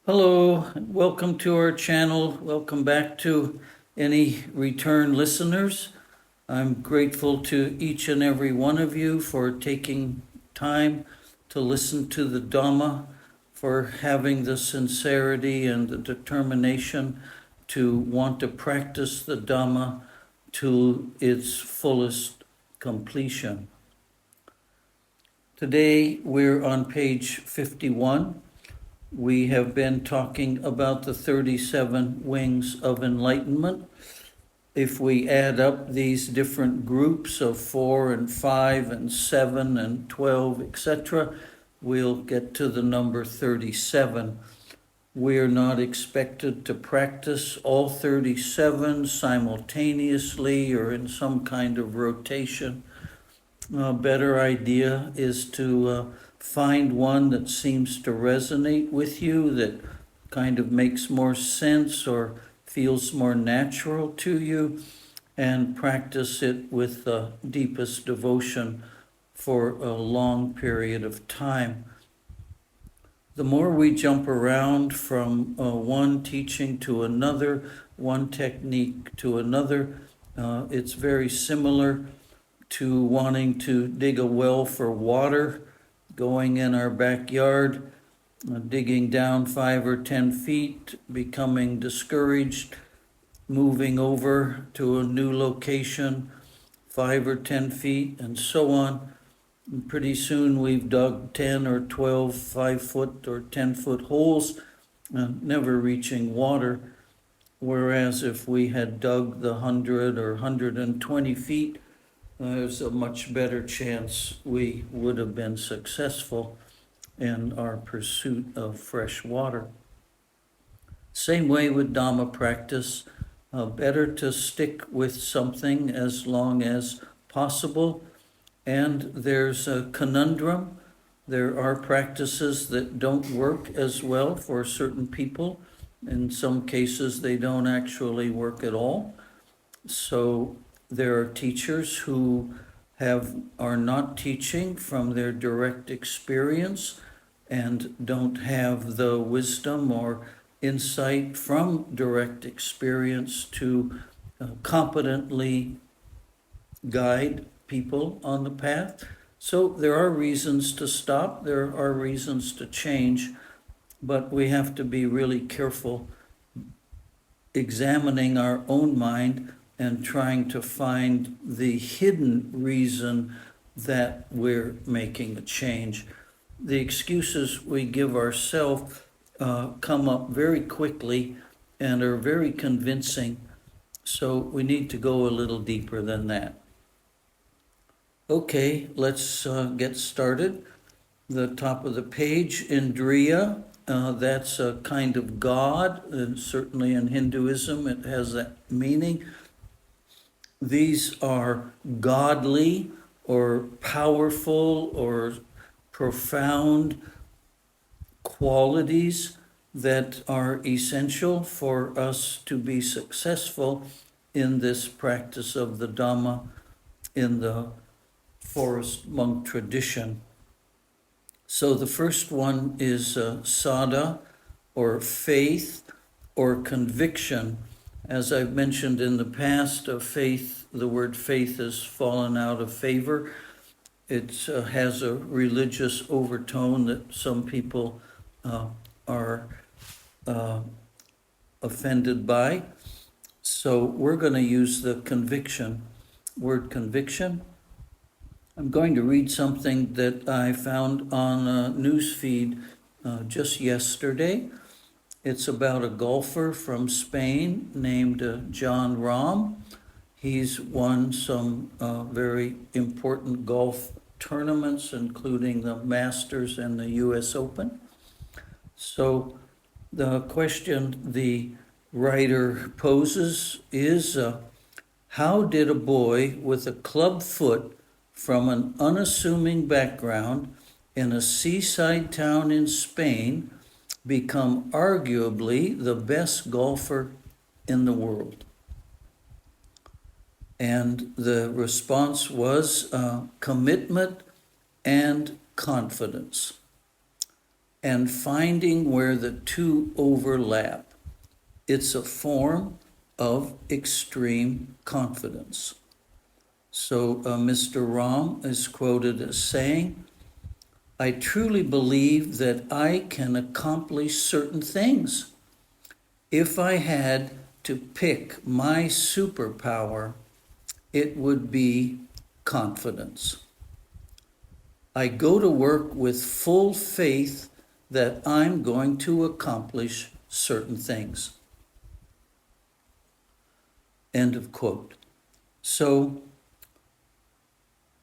Hello, welcome to our channel. Welcome back to any return listeners. I'm grateful to each and every one of you for taking time to listen to the Dhamma, for having the sincerity and the determination to want to practice the Dhamma to its fullest completion. Today we're on page 51. We have been talking about the 37 wings of enlightenment. If we add up these different groups of 4 and 5 and 7 and 12, etc., we'll get to the number 37. We are not expected to practice all 37 simultaneously or in some kind of rotation. A better idea is to find one that seems to resonate with you, that kind of makes more sense or feels more natural to you, and practice it with the deepest devotion for a long period of time. The more we jump around from one teaching to another, one technique to another, it's very similar to wanting to dig a well for water, going in our backyard, digging down 5 or 10 feet, becoming discouraged, moving over to a new location, 5 or 10 feet, and so on. And pretty soon we've dug 10 or 12 5-foot or 10-foot holes, never reaching water. Whereas if we had dug the 100 or 120 feet, there's a much better chance we would have been successful in our pursuit of fresh water. Same way with Dhamma practice, better to stick with something as long as possible. And there's a conundrum. There are practices that don't work as well for certain people. In some cases, they don't actually work at all. So there are teachers who are not teaching from their direct experience and don't have the wisdom or insight from direct experience to competently guide people on the path. So there are reasons to stop, there are reasons to change, but we have to be really careful examining our own mind and trying to find the hidden reason that we're making a change. The excuses we give ourselves come up very quickly and are very convincing, so we need to go a little deeper than that. Okay, let's get started. The top of the page, Indriya, that's a kind of God, and certainly in Hinduism it has that meaning. These are godly or powerful or profound qualities that are essential for us to be successful in this practice of the Dhamma in the forest monk tradition. So the first one is sada, or faith, or conviction. As I've mentioned in the past, the word faith has fallen out of favor. It has a religious overtone that some people are offended by. So we're going to use the word conviction. I'm going to read something that I found on a newsfeed just yesterday. It's about a golfer from Spain named John Rahm. He's won some very important golf tournaments, including the Masters and the US Open. So the question the writer poses is, how did a boy with a club foot from an unassuming background in a seaside town in Spain become arguably the best golfer in the world? And the response was commitment and confidence. and finding where the two overlap. It's a form of extreme confidence. So Mr. Ram is quoted as saying, I truly believe that I can accomplish certain things. If I had to pick my superpower, it would be confidence. I go to work with full faith that I'm going to accomplish certain things. End of quote. So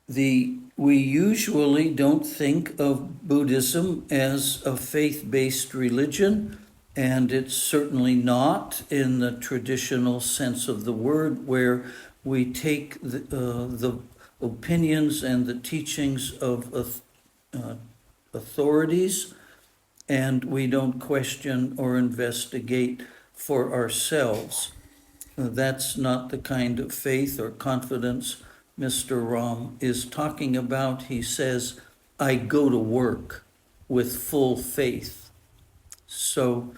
we usually don't think of Buddhism as a faith-based religion, and it's certainly not in the traditional sense of the word, where we take the opinions and the teachings of authorities, and we don't question or investigate for ourselves. That's not the kind of faith or confidence Mr. Ram is talking about. He says, I go to work with full faith. So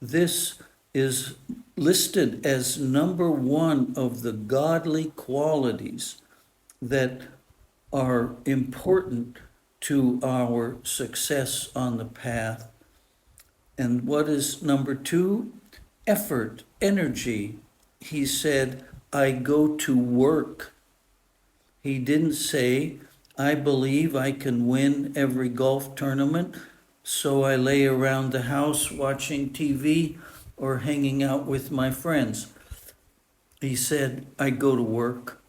this is listed as number one of the godly qualities that are important to our success on the path. And what is number two? Effort, energy. He said, I go to work. He didn't say, I believe I can win every golf tournament, so I lay around the house watching TV or hanging out with my friends. He said, I go to work.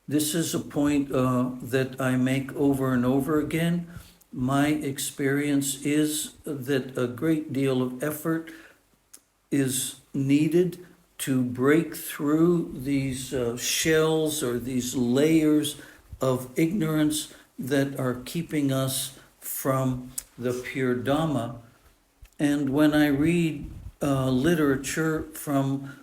This is a point that I make over and over again. My experience is that a great deal of effort is needed to break through these shells or these layers of ignorance that are keeping us from the pure Dhamma. And when I read literature from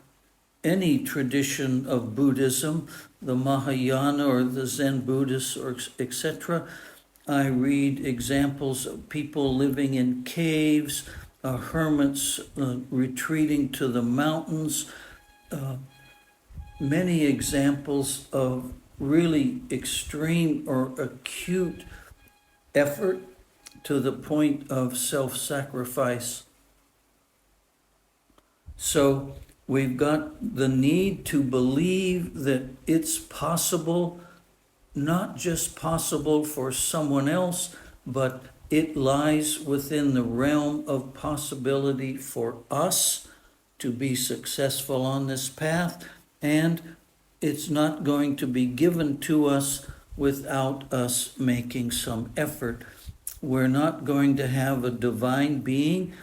any tradition of Buddhism, the Mahayana or the Zen Buddhists, or etc., I read examples of people living in caves, hermits retreating to the mountains, many examples of really extreme or acute effort to the point of self-sacrifice. So we've got the need to believe that it's possible, not just possible for someone else, but it lies within the realm of possibility for us to be successful on this path, and it's not going to be given to us without us making some effort. We're not going to have a divine being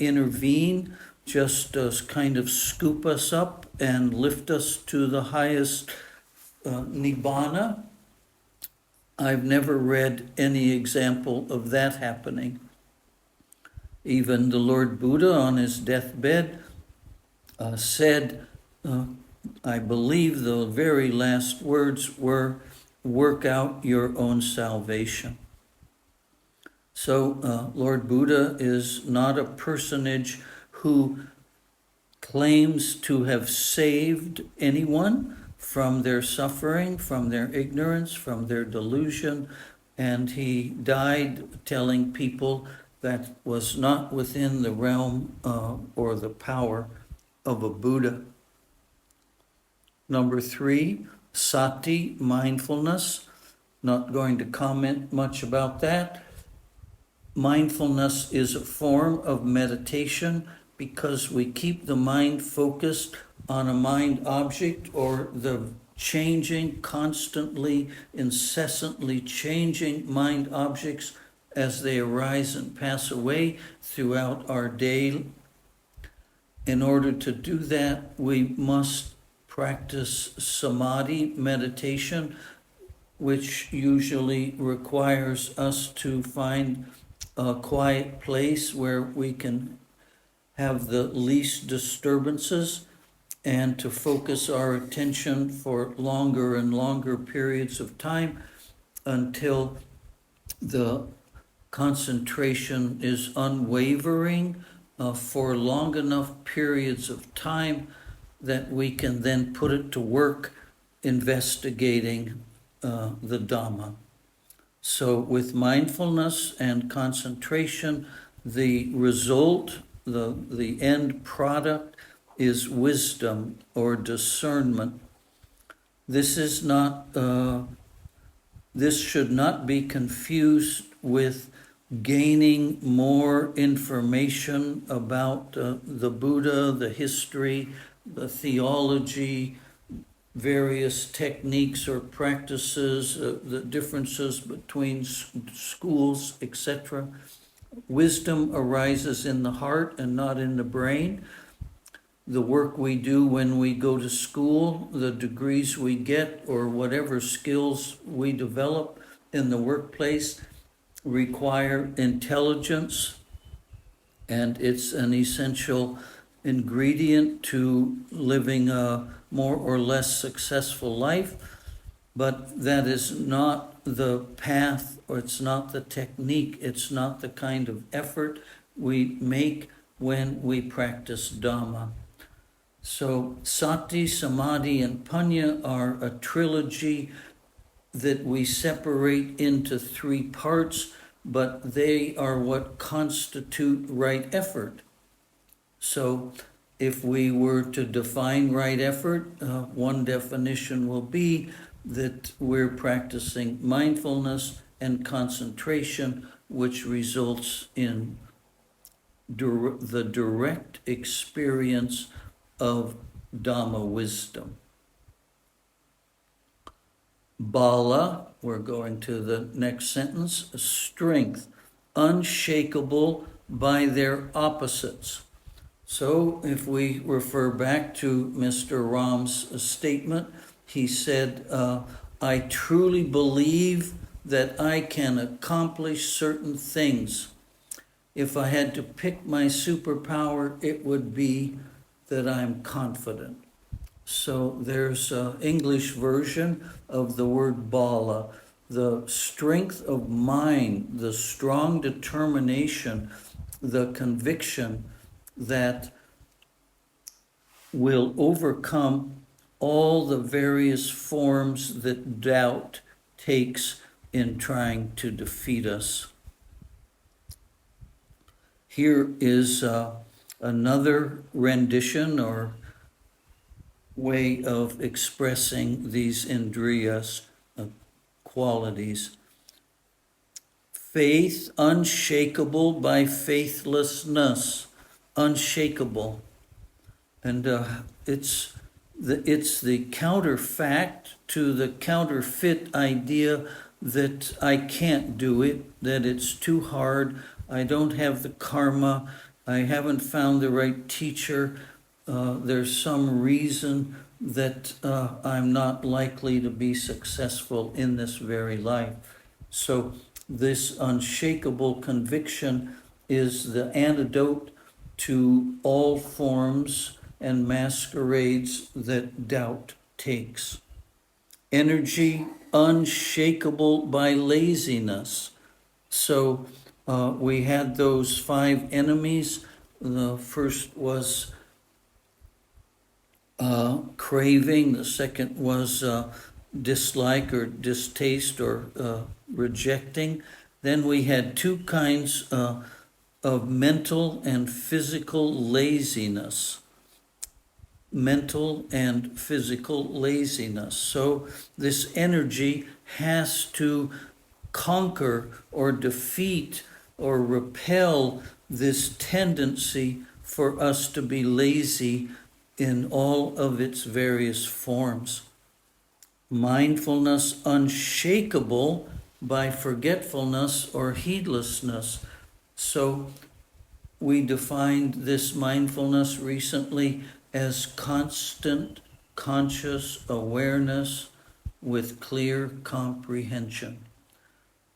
intervene, just kind of scoop us up and lift us to the highest nibbana. I've never read any example of that happening. Even the Lord Buddha on his deathbed said, I believe the very last words were, work out your own salvation. So Lord Buddha is not a personage who claims to have saved anyone from their suffering, from their ignorance, from their delusion, and he died telling people that was not within the realm or the power of a Buddha. Number three, sati, mindfulness. Not going to comment much about that. Mindfulness is a form of meditation because we keep the mind focused on a mind object or the changing, constantly, incessantly changing mind objects as they arise and pass away throughout our day. In order to do that, we must practice samadhi, meditation, which usually requires us to find a quiet place where we can have the least disturbances and to focus our attention for longer and longer periods of time until the concentration is unwavering for long enough periods of time that we can then put it to work investigating the Dhamma. So with mindfulness and concentration, the result, the end product is wisdom or discernment. This is not, this should not be confused with gaining more information about the Buddha, the history, the theology, various techniques or practices, the differences between schools, etc. Wisdom arises in the heart and not in the brain. The work we do when we go to school, the degrees we get, or whatever skills we develop in the workplace require intelligence, and it's an essential ingredient to living a more or less successful life, but that is not the path, or it's not the technique, it's not the kind of effort we make when we practice Dhamma. So Sati, Samadhi, and Panya are a trilogy that we separate into three parts, but they are what constitute right effort. So if we were to define right effort, one definition will be that we're practicing mindfulness and concentration, which results in the direct experience of Dhamma wisdom. Bala, we're going to the next sentence, strength, unshakable by their opposites. So if we refer back to Mr. Ram's statement, he said, I truly believe that I can accomplish certain things. If I had to pick my superpower, it would be that I'm confident. So there's an English version of the word bala, the strength of mind, the strong determination, the conviction that will overcome all the various forms that doubt takes in trying to defeat us. Here is another rendition or way of expressing these indriyas qualities. Faith unshakable by faithlessness, unshakable. And it's the counterfact to the counterfeit idea that I can't do it, that it's too hard, I don't have the karma, I haven't found the right teacher, there's some reason that I'm not likely to be successful in this very life. So this unshakable conviction is the antidote to all forms and masquerades that doubt takes. Energy unshakable by laziness. So we had those 5 enemies. The first was craving, the second was dislike or distaste or rejecting. Then we had 2 kinds of mental and physical laziness. Mental and physical laziness. So this energy has to conquer or defeat or repel this tendency for us to be lazy in all of its various forms. Mindfulness unshakable by forgetfulness or heedlessness. So we defined this mindfulness recently as constant conscious awareness with clear comprehension.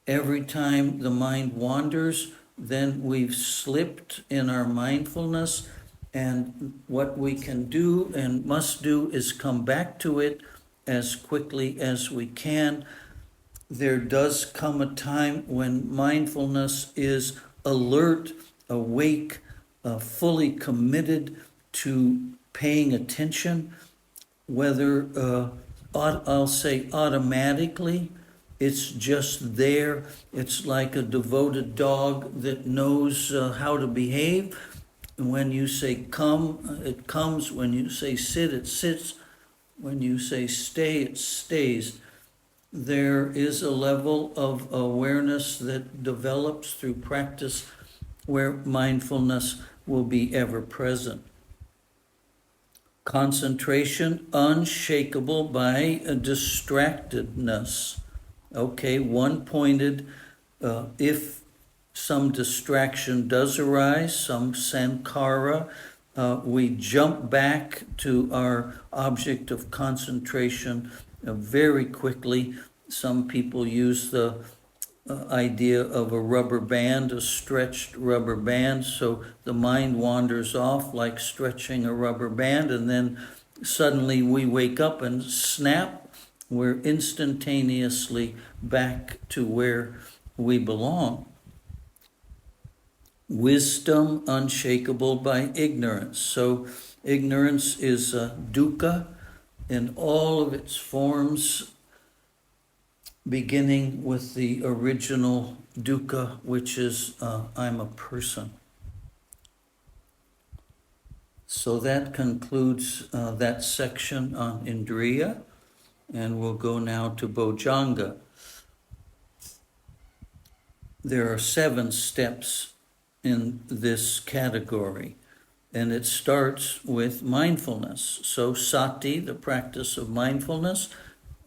Every time the mind wanders, then we've slipped in our mindfulness, and what we can do and must do is come back to it as quickly as we can. there does come a time when mindfulness is alert, awake, fully committed to paying attention, whether I'll say automatically, it's just there. It's like a devoted dog that knows how to behave. When you say come, it comes. When you say sit, it sits. When you say stay, it stays. There is a level of awareness that develops through practice where mindfulness will be ever present. Concentration unshakable by a distractedness. Okay, one-pointed. If some distraction does arise, some sankara, we jump back to our object of concentration very quickly. Some people use the idea of a rubber band, a stretched rubber band, so the mind wanders off like stretching a rubber band, and then suddenly we wake up and snap, we're instantaneously back to where we belong. Wisdom unshakable by ignorance. So ignorance is dukkha in all of its forms, beginning with the original dukkha, which is I'm a person. So that concludes that section on Indriya, and we'll go now to Bojjhanga. There are 7 steps in this category, and it starts with mindfulness. So sati, the practice of mindfulness,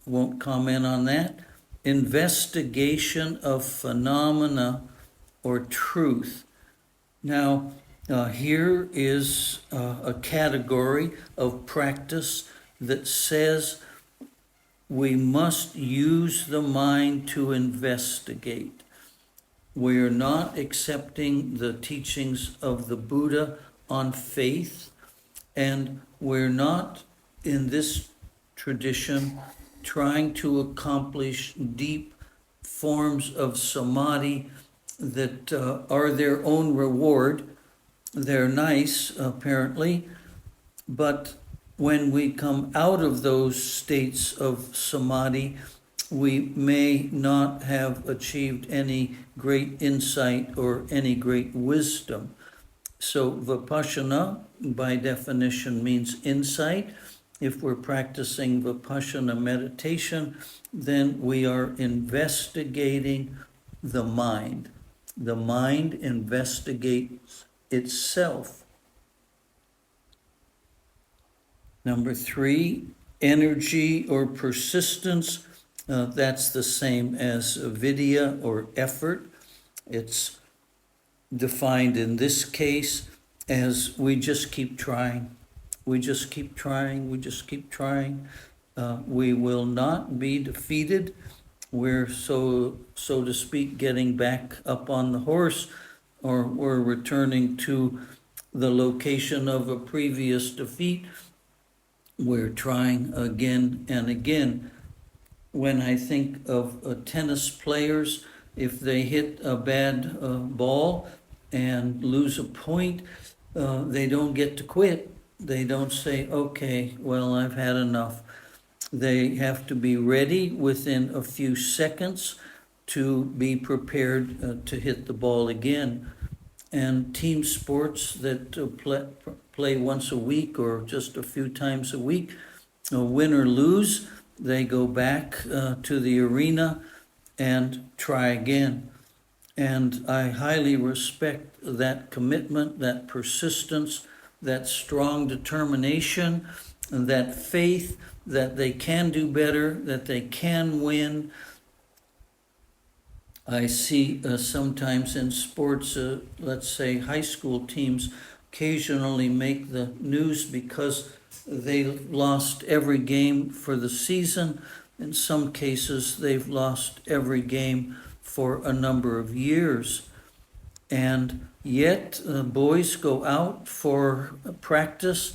won't comment on that. Investigation of phenomena or truth. Now, here is a category of practice that says we must use the mind to investigate. We are not accepting the teachings of the Buddha on faith, and we're not, in this tradition, trying to accomplish deep forms of samadhi that are their own reward. They're nice, apparently, but when we come out of those states of samadhi, we may not have achieved any great insight or any great wisdom. So vipassana, by definition, means insight. If we're practicing vipassana meditation, then we are investigating the mind. The mind investigates itself. Number 3, energy or persistence. That's the same as vidya or effort. It's defined in this case as we just keep trying. We just keep trying. We just keep trying. We will not be defeated. We're so to speak getting back up on the horse, or we're returning to the location of a previous defeat. We're trying again and again. When I think of tennis players, if they hit a bad ball and lose a point, they don't get to quit. They don't say, okay, well, I've had enough. They have to be ready within a few seconds to be prepared to hit the ball again. And team sports that play once a week or just a few times a week, win or lose, they go back to the arena and try again. And I highly respect that commitment, that persistence, that strong determination, and that faith that they can do better, that they can win. I see sometimes in sports, let's say high school teams occasionally make the news because they lost every game for the season. In some cases, they've lost every game for a number of years. And yet, boys go out for practice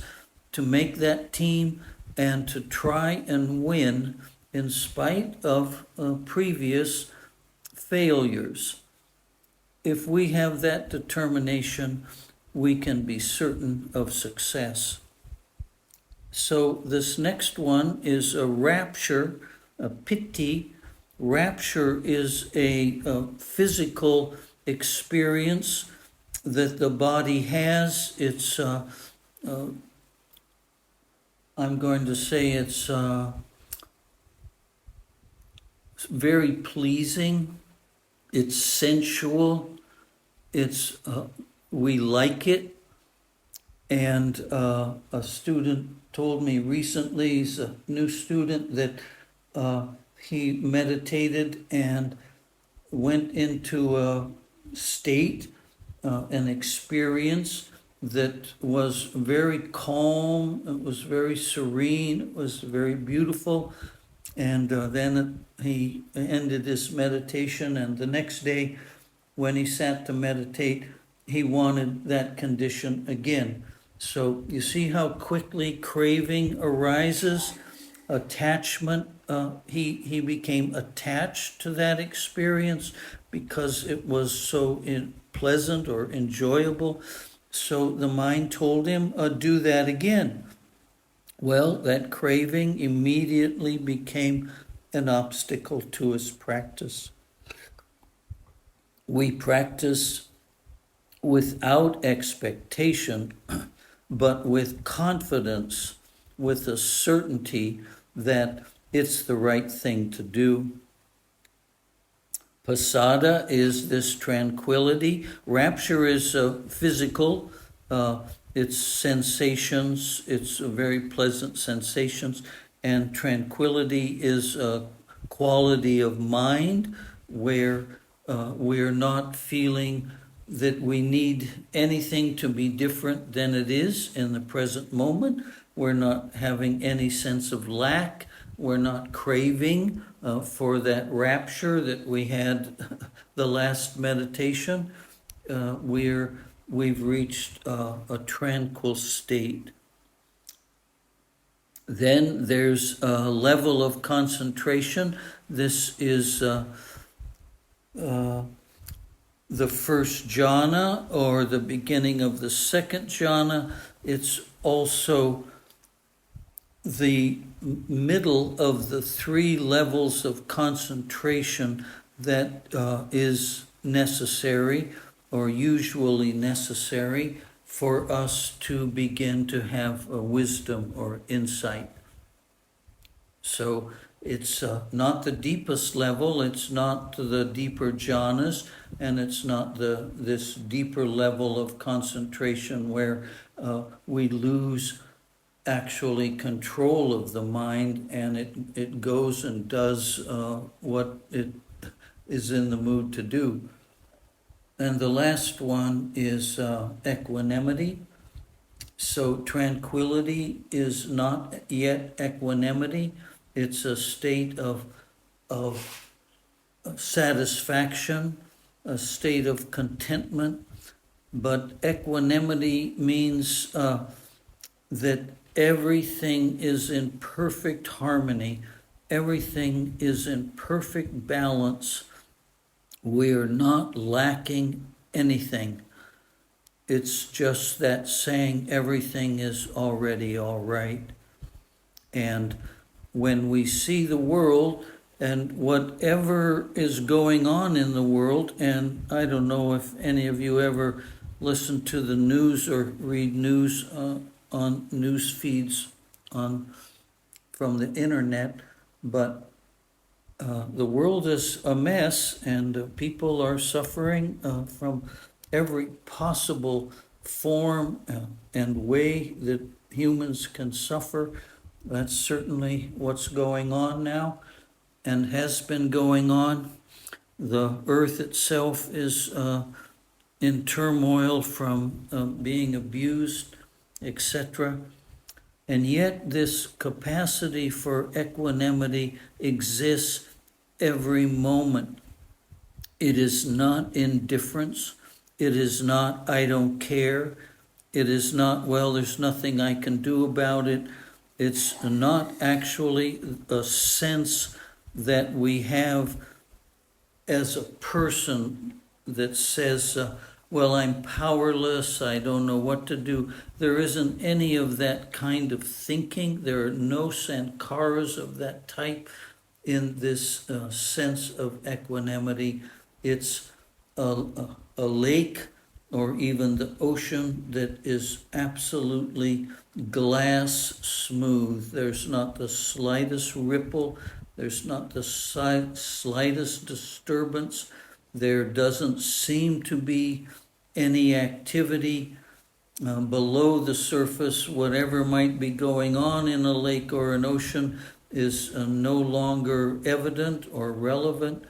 to make that team and to try and win in spite of previous failures. If we have that determination, we can be certain of success. So this next one is a rapture, a piti. Rapture is a physical experience that the body has. It's, I'm going to say it's very pleasing. It's sensual. It's we like it. And a student told me recently, he's a new student, that he meditated and went into a state, an experience that was very calm, it was very serene, it was very beautiful. And then he ended his meditation, and the next day when he sat to meditate, he wanted that condition again. So you see how quickly craving arises, attachment. He became attached to that experience because it was so pleasant or enjoyable. So the mind told him, do that again. Well, that craving immediately became an obstacle to his practice. We practice without expectation, but with confidence, with a certainty that it's the right thing to do. Pasada is this tranquility. Rapture is physical. It's sensations. It's very pleasant sensations. And tranquility is a quality of mind where we're not feeling that we need anything to be different than it is in the present moment. We're not having any sense of lack. We're not craving for that rapture that we had the last meditation. We've reached a tranquil state. Then there's a level of concentration. This is the first jhana or the beginning of the second jhana. It's also the middle of the three levels of concentration that is necessary or usually necessary for us to begin to have a wisdom or insight. So it's not the deepest level, it's not the deeper jhanas, and it's not this deeper level of concentration where we lose actually control of the mind and it goes and does what it is in the mood to do. And the last one is equanimity. So tranquility is not yet equanimity. It's a state of satisfaction, a state of contentment. But equanimity means that everything is in perfect harmony. Everything is in perfect balance. We are not lacking anything. It's just that saying everything is already all right. And when we see the world and whatever is going on in the world, and I don't know if any of you ever listen to the news or read news on news feeds from the internet, but the world is a mess and people are suffering from every possible form and way that humans can suffer. That's certainly what's going on now and has been going on. The earth itself is in turmoil from being abused, etc. And yet this capacity for equanimity exists every moment. It is not indifference. It is not, I don't care. It is not, well, there's nothing I can do about it. It's not actually a sense that we have as a person that says, well, I'm powerless, I don't know what to do. There isn't any of that kind of thinking. There are no sankharas of that type in this sense of equanimity. It's a lake or even the ocean that is absolutely glass smooth. There's not the slightest ripple. There's not the slightest disturbance. There doesn't seem to be any activity below the surface. Whatever might be going on in a lake or an ocean is no longer evident or relevant.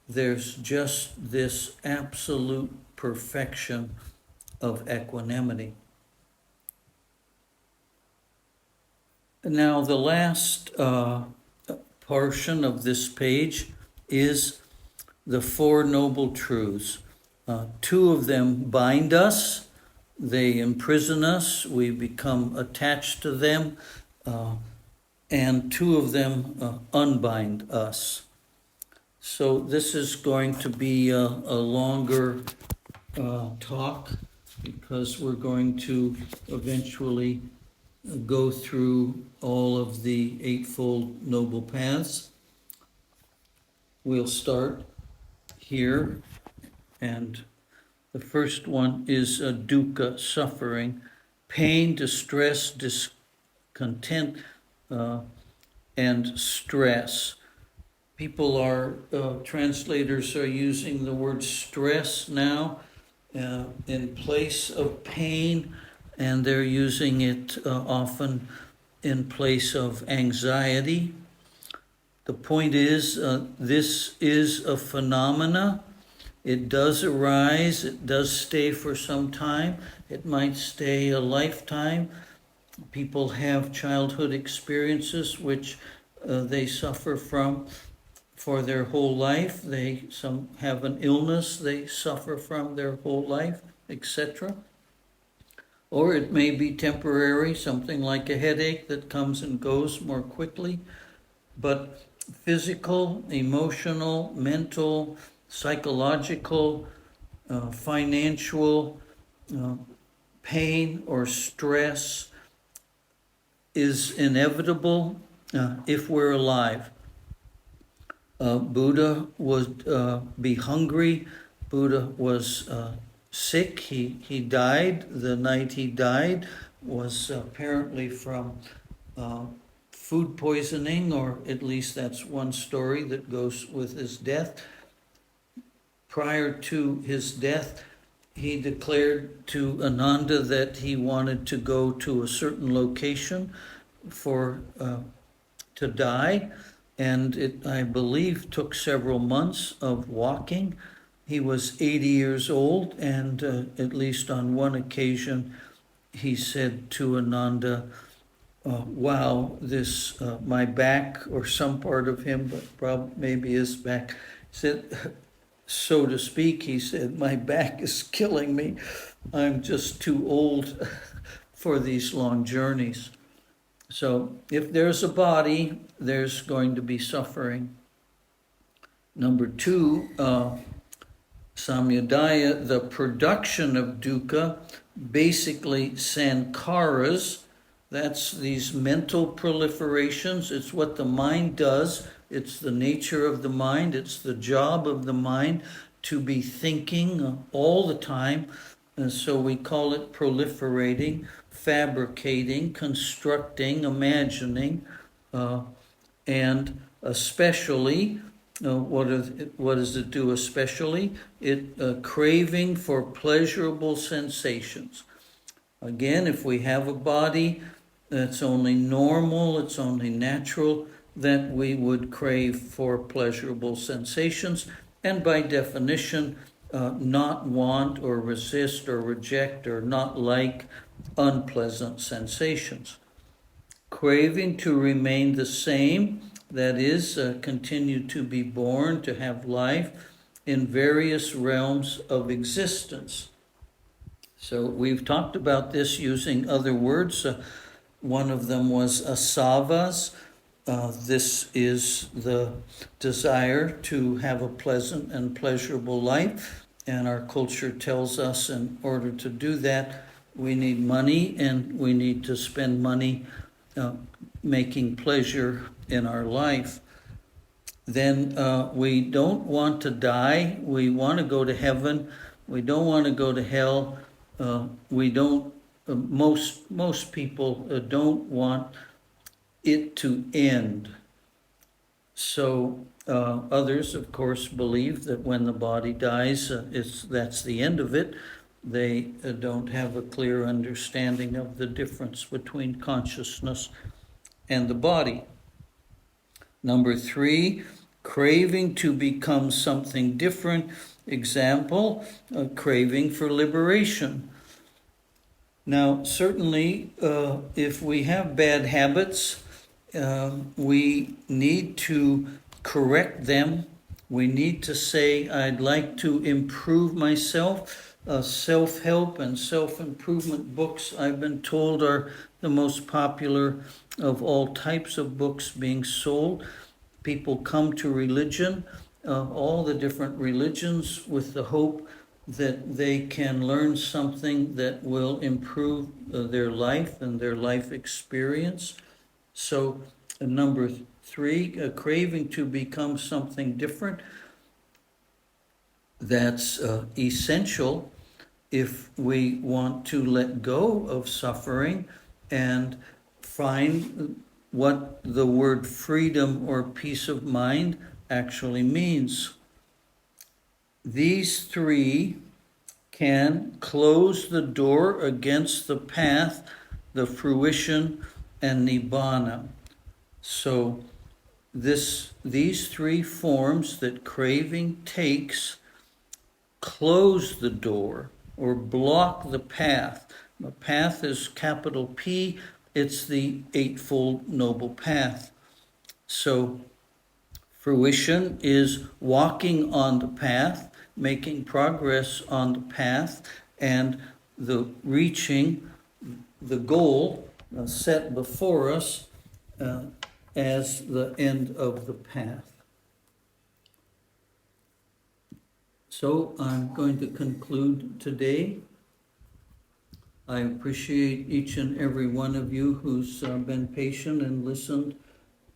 There's just this absolute perfection of equanimity. Now, the last portion of this page is the Four Noble Truths. Two of them bind us, they imprison us, we become attached to them, and two of them unbind us. So this is going to be a longer talk because we're going to eventually go through all of the Eightfold Noble Paths. We'll start here, and the first one is dukkha, suffering, pain, distress, discontent, and stress. People are, translators are using the word stress now in place of pain, and they're using it often in place of anxiety. The point is, this is a phenomena. It does arise, it does stay for some time, it might stay a lifetime. People have childhood experiences which they suffer from for their whole life. Some have an illness they suffer from their whole life, etc. Or it may be temporary, something like a headache that comes and goes more quickly. But physical, emotional, mental, psychological, financial pain or stress is inevitable if we're alive. Buddha would be hungry. Buddha was sick. He died. The night he died was apparently from food poisoning, or at least that's one story that goes with his death. Prior to his death, he declared to Ananda that he wanted to go to a certain location to die, and it, I believe, took several months of walking. He was 80 years old, and at least on one occasion, he said to Ananda, wow, this, my back, or some part of him, but probably maybe his back, said, so to speak, he said, my back is killing me. I'm just too old for these long journeys. So if there's a body, there's going to be suffering. Number two, samyadaya, the production of dukkha, basically sankharas. That's these mental proliferations. It's what the mind does. It's the nature of the mind. It's the job of the mind to be thinking all the time. And so we call it proliferating, fabricating, constructing, imagining, and especially, what does it do especially? It craving for pleasurable sensations. Again, if we have a body, it's only normal, it's only natural that we would crave for pleasurable sensations, and by definition, not want or resist or reject or not like unpleasant sensations. Craving to remain the same, that is, continue to be born, to have life in various realms of existence. So we've talked about this using other words. One of them was asavas. This is the desire to have a pleasant and pleasurable life. And our culture tells us in order to do that, we need money and we need to spend money making pleasure in our life. Then we don't want to die. We want to go to heaven. We don't want to go to hell. We don't. Most people don't want it to end. So others, of course, believe that when the body dies, that's the end of it. They don't have a clear understanding of the difference between consciousness and the body. Number 3, craving to become something different. Example, a craving for liberation. Now, certainly, if we have bad habits, we need to correct them. We need to say, I'd like to improve myself. Self-help and self-improvement books, I've been told, are the most popular of all types of books being sold. People come to religion, all the different religions, with the hope that they can learn something that will improve their life and their life experience. So, number 3, a craving to become something different. That's essential if we want to let go of suffering and find what the word freedom or peace of mind actually means. These 3 can close the door against the path, the fruition, and nibbana. So these 3 forms that craving takes close the door or block the path. The path is capital P. It's the Eightfold Noble Path. So fruition is walking on the path, making progress on the path, and the reaching the goal set before us as the end of the path. So I'm going to conclude today. I appreciate each and every one of you who's been patient and listened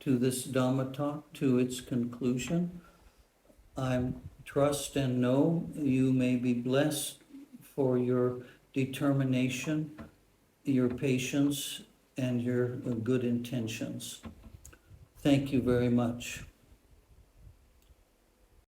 to this Dhamma talk to its conclusion. I trust and know you may be blessed for your determination, your patience, and your good intentions. Thank you very much.